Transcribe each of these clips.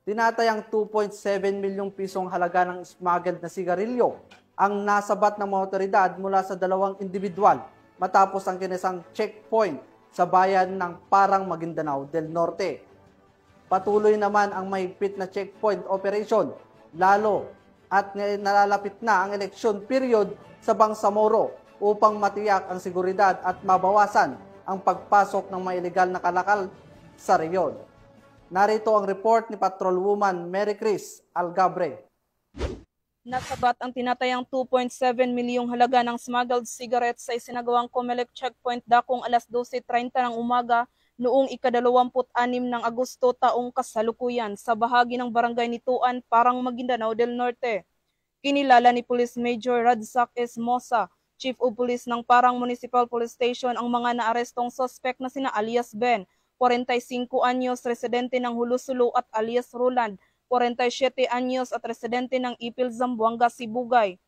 Tinatayang 2.7 milyong pisong halaga ng smuggled na sigarilyo ang nasabat ng mga otoridad mula sa dalawang individual matapos ang kinisang checkpoint sa bayan ng Parang, Maguindanao del Norte. Patuloy naman ang mahigpit na checkpoint operation lalo at nalalapit na ang election period sa Bangsamoro upang matiyak ang seguridad at mabawasan ang pagpasok ng mga ilegal na kalakal sa reyon. Narito ang report ni Patrolwoman Mary Chris Algabre. Nasabat ang tinatayang 2.7 milyong halaga ng smuggled cigarettes sa isinagawang COMELEC checkpoint dakong alas 12:30 ng umaga noong ika-26 ng Agosto taong kasalukuyan sa bahagi ng barangay Nituan, Parang, Maguindanao del Norte. Kinilala ni Police Major Radzack S. Mosa, Chief of Police ng Parang Municipal Police Station, ang mga naarestong suspect na sina alias Ben, 45 anyos, residente ng Hulusulu, at alias Roland, 47 anyos at residente ng Ipil, Zamboanga, Sibugay.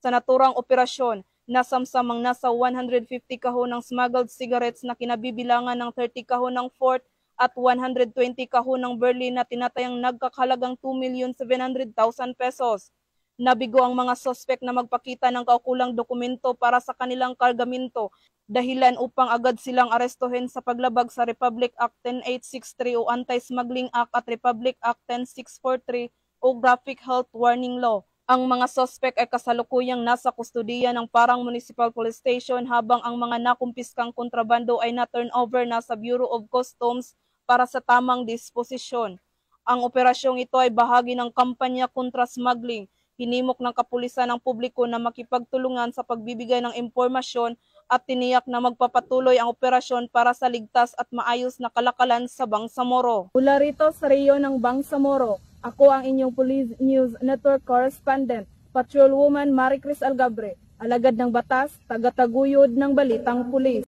Sa naturang operasyon, nasamsamang nasa 150 kahon ng smuggled cigarettes na kinabibilangan ng 30 kahon ng Fort at 120 kahon ng Berlin na tinatayang nagkakahalagang 2,700,000 pesos. Nabigo ang mga suspect na magpakita ng kaukulang dokumento para sa kanilang kargamento, dahilan upang agad silang arestuhin sa paglabag sa Republic Act 10863 o Anti-Smuggling Act at Republic Act 10643 o Graphic Health Warning Law. Ang mga suspect ay kasalukuyang nasa kustudiya ng Parang Municipal Police Station habang ang mga nakumpiskang kontrabando ay na-turn over na sa Bureau of Customs para sa tamang disposisyon. Ang operasyong ito ay bahagi ng kampanya kontra smuggling. Hinimok ng kapulisan ng publiko na makipagtulungan sa pagbibigay ng impormasyon at tiniyak na magpapatuloy ang operasyon para sa ligtas at maayos na kalakalan sa Bangsamoro. Mula rito sa rehiyon ng Bangsamoro, ako ang inyong Police News Network Correspondent, Patrolwoman Mary Chris Algabre, alagad ng batas, tagataguyod ng balitang pulis.